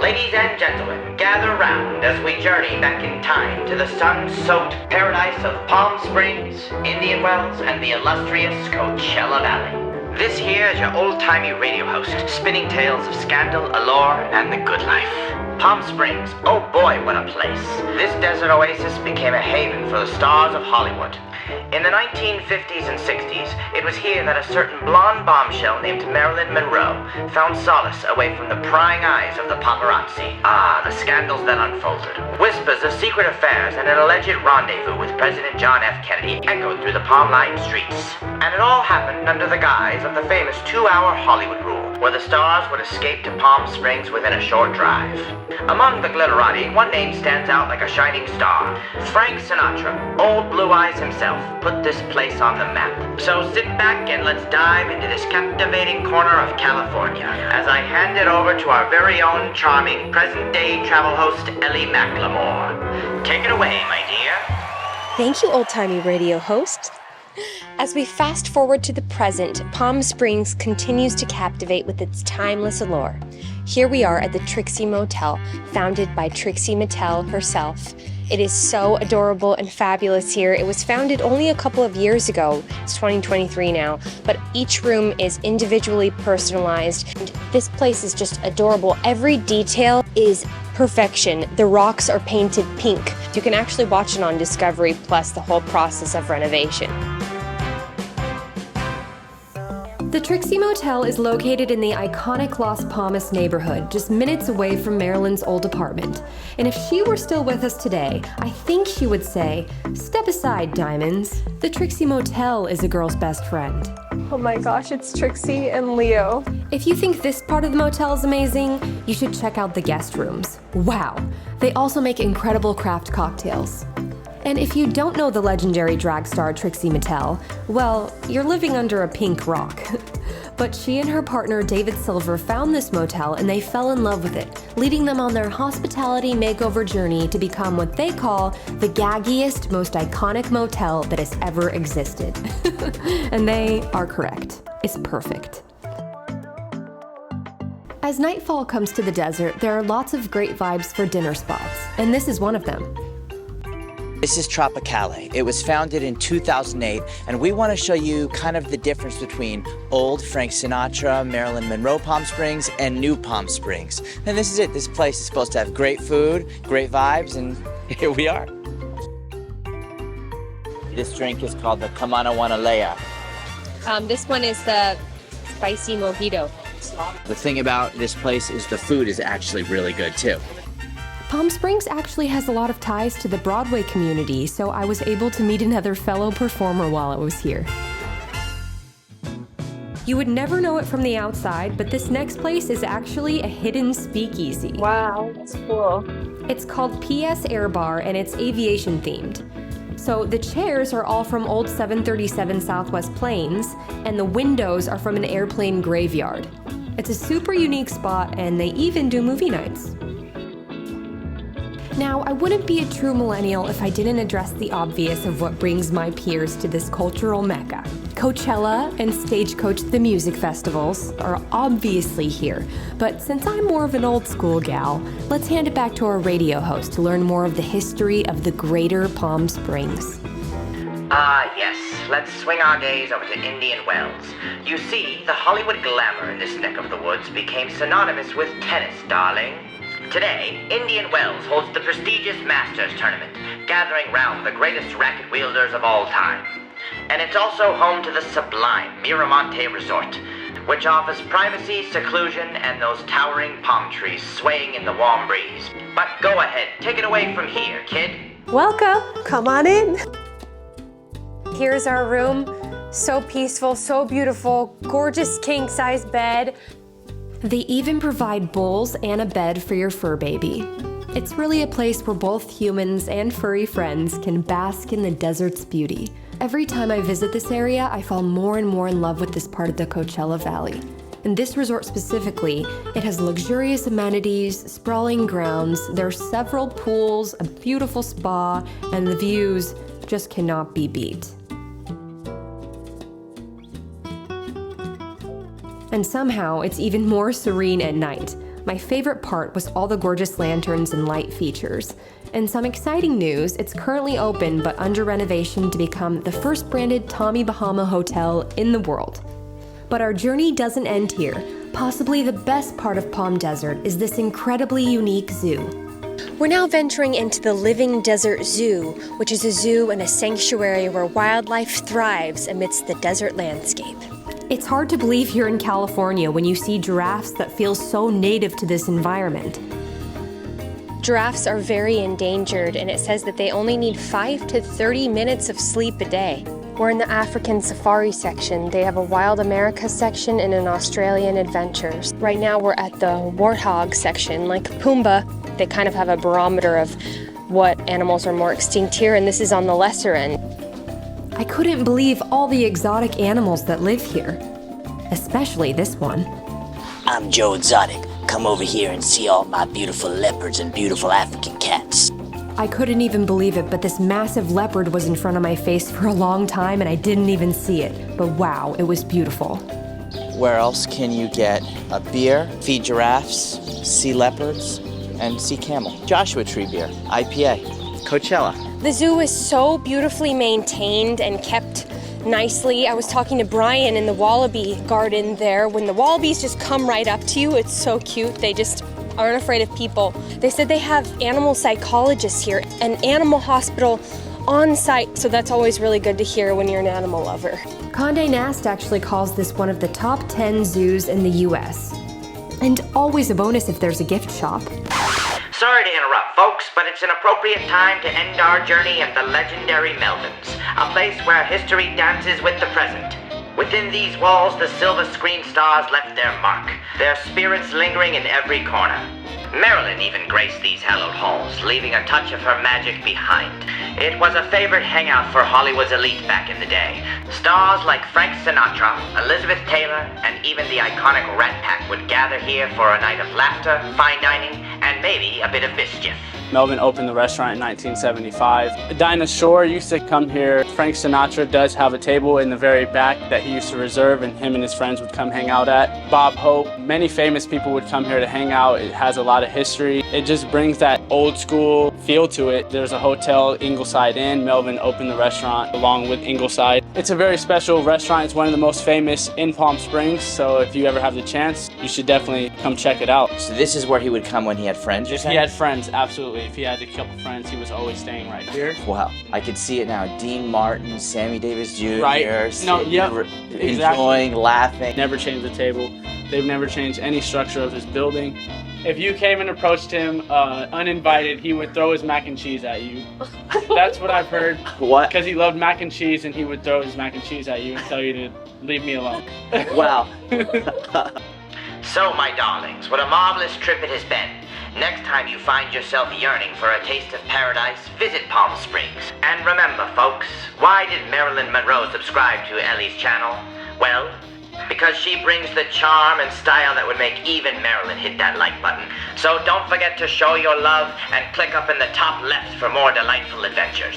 Ladies and gentlemen, gather round as we journey back in time to the sun-soaked paradise of Palm Springs, Indian Wells, and the illustrious Coachella Valley. This here is your old-timey radio host, spinning tales of scandal, allure, and the good life. Palm Springs, oh boy, what a place. This desert oasis became a haven for the stars of Hollywood. In the 1950s and 60s, it was here that a certain blonde bombshell named Marilyn Monroe found solace away from the prying eyes of the paparazzi. Ah, the scandals that unfolded. Whispers of secret affairs and an alleged rendezvous with President John F. Kennedy echoed through the palm-lined streets. And it all happened under the guise of the famous 2-hour Hollywood rule, where the stars would escape to Palm Springs within a short drive. Among the glitterati, one name stands out like a shining star. Frank Sinatra, old Blue Eyes himself, put this place on the map. So sit back and let's dive into this captivating corner of California as I hand it over to our very own charming present-day travel host, Elle McLemore. Take it away, my dear. Thank you, old-timey radio host. As we fast forward to the present, Palm Springs continues to captivate with its timeless allure. Here we are at the Trixie Motel, founded by Trixie Motel herself. It is so adorable and fabulous here. It was founded only a couple of years ago. It's 2023 now, but each room is individually personalized. And this place is just adorable. Every detail is perfection. The rocks are painted pink. You can actually watch it on Discovery Plus, the whole process of renovation. The Trixie Motel is located in the iconic Las Palmas neighborhood, just minutes away from Marilyn's old apartment. And if she were still with us today, I think she would say, "Step aside, diamonds. The Trixie Motel is a girl's best friend." Oh my gosh, it's Trixie and Leo. If you think this part of the motel is amazing, you should check out the guest rooms. Wow! They also make incredible craft cocktails. And if you don't know the legendary drag star Trixie Motel, well, you're living under a pink rock. But she and her partner David Silver found this motel and they fell in love with it, leading them on their hospitality makeover journey to become what they call the gaggiest, most iconic motel that has ever existed. And they are correct. It's perfect. As nightfall comes to the desert, there are lots of great vibes for dinner spots, and this is one of them. This is Tropicale. It was founded in 2008, and we want to show you kind of the difference between old Frank Sinatra, Marilyn Monroe Palm Springs, and new Palm Springs. And this is it. This place is supposed to have great food, great vibes, and here we are. This drink is called the Kamanawanalea. This one is the spicy mojito. The thing about this place is the food is actually really good too. Palm Springs actually has a lot of ties to the Broadway community, so I was able to meet another fellow performer while I was here. You would never know it from the outside, but this next place is actually a hidden speakeasy. Wow, that's cool. It's called PS Air Bar and it's aviation themed. So the chairs are all from old 737 Southwest planes, and the windows are from an airplane graveyard. It's a super unique spot, and they even do movie nights. Now, I wouldn't be a true millennial if I didn't address the obvious of what brings my peers to this cultural mecca. Coachella and Stagecoach the music festivals are obviously here, but since I'm more of an old school gal, let's hand it back to our radio host to learn more of the history of the greater Palm Springs. Ah, yes. Let's swing our gaze over to Indian Wells. You see, the Hollywood glamour in this neck of the woods became synonymous with tennis, darling. Today, Indian Wells holds the prestigious Masters tournament, gathering round the greatest racket wielders of all time. And it's also home to the sublime Miramonte Resort, which offers privacy, seclusion, and those towering palm trees swaying in the warm breeze. But go ahead, take it away from here, kid. Welcome, come on in. Here's our room. So peaceful, so beautiful, gorgeous king-size bed. They even provide bowls and a bed for your fur baby. It's really a place where both humans and furry friends can bask in the desert's beauty. Every time I visit this area, I fall more and more in love with this part of the Coachella Valley. In this resort specifically, it has luxurious amenities, sprawling grounds, there are several pools, a beautiful spa, and the views just cannot be beat. And somehow, it's even more serene at night. My favorite part was all the gorgeous lanterns and light features. And some exciting news, it's currently open but under renovation to become the first branded Tommy Bahama hotel in the world. But our journey doesn't end here. Possibly the best part of Palm Desert is this incredibly unique zoo. We're now venturing into the Living Desert Zoo, which is a zoo and a sanctuary where wildlife thrives amidst the desert landscape. It's hard to believe here in California when you see giraffes that feel so native to this environment. Giraffes are very endangered, and it says that they only need 5 to 30 minutes of sleep a day. We're in the African safari section. They have a Wild America section and an Australian Adventures. Right now we're at the warthog section. Like Pumbaa, they kind of have a barometer of what animals are more extinct here, and this is on the lesser end. I couldn't believe all the exotic animals that live here, especially this one. I'm Joe Exotic. Come over here and see all my beautiful leopards and beautiful African cats. I couldn't even believe it, but this massive leopard was in front of my face for a long time and I didn't even see it. But wow, it was beautiful. Where else can you get a beer, feed giraffes, see leopards, and see camel? Joshua Tree beer, IPA, Coachella. The zoo is so beautifully maintained and kept nicely. I was talking to Brian in the wallaby garden there. When the wallabies just come right up to you, it's so cute. They just aren't afraid of people. They said they have animal psychologists here, an animal hospital on site, so that's always really good to hear when you're an animal lover. Condé Nast actually calls this one of the top 10 zoos in the US. And always a bonus if there's a gift shop. Sorry to interrupt, folks, but it's an appropriate time to end our journey at the legendary Melvins, a place where history dances with the present. Within these walls, the silver screen stars left their mark, their spirits lingering in every corner. Marilyn even graced these hallowed halls, leaving a touch of her magic behind. It was a favorite hangout for Hollywood's elite back in the day. Stars like Frank Sinatra, Elizabeth Taylor, and even the iconic Rat Pack would gather here for a night of laughter, fine dining, and maybe a bit of mischief. Melvin opened the restaurant in 1975. Dinah Shore used to come here. Frank Sinatra does have a table in the very back that he used to reserve, and him and his friends would come hang out at. Bob Hope, many famous people would come here to hang out. It has a lot of history. It just brings that old school feel to it. There's a hotel, Ingleside Inn. Melvin opened the restaurant along with Ingleside. It's a very special restaurant. It's one of the most famous in Palm Springs, so if you ever have the chance, you should definitely come check it out. So this is where he would come when he had friends, you're If saying? he had friends, absolutely. If he had a couple friends, he was always staying right here. Wow, I could see it now. Dean Martin, Sammy Davis Jr. Right. No, sitting, yep, enjoying, exactly. laughing. Never changed the table. They've never changed any structure of his building. If you came and approached him uninvited, he would throw his mac and cheese at you. That's what I've heard. What? Because he loved mac and cheese, and he would throw his mac and cheese at you and tell you to leave me alone. Wow. So, my darlings, what a marvelous trip it has been. Next time you find yourself yearning for a taste of paradise, visit Palm Springs. And remember, folks, why did Marilyn Monroe subscribe to Ellie's channel? Well, because she brings the charm and style that would make even Marilyn hit that like button. So don't forget to show your love and click up in the top left for more delightful adventures.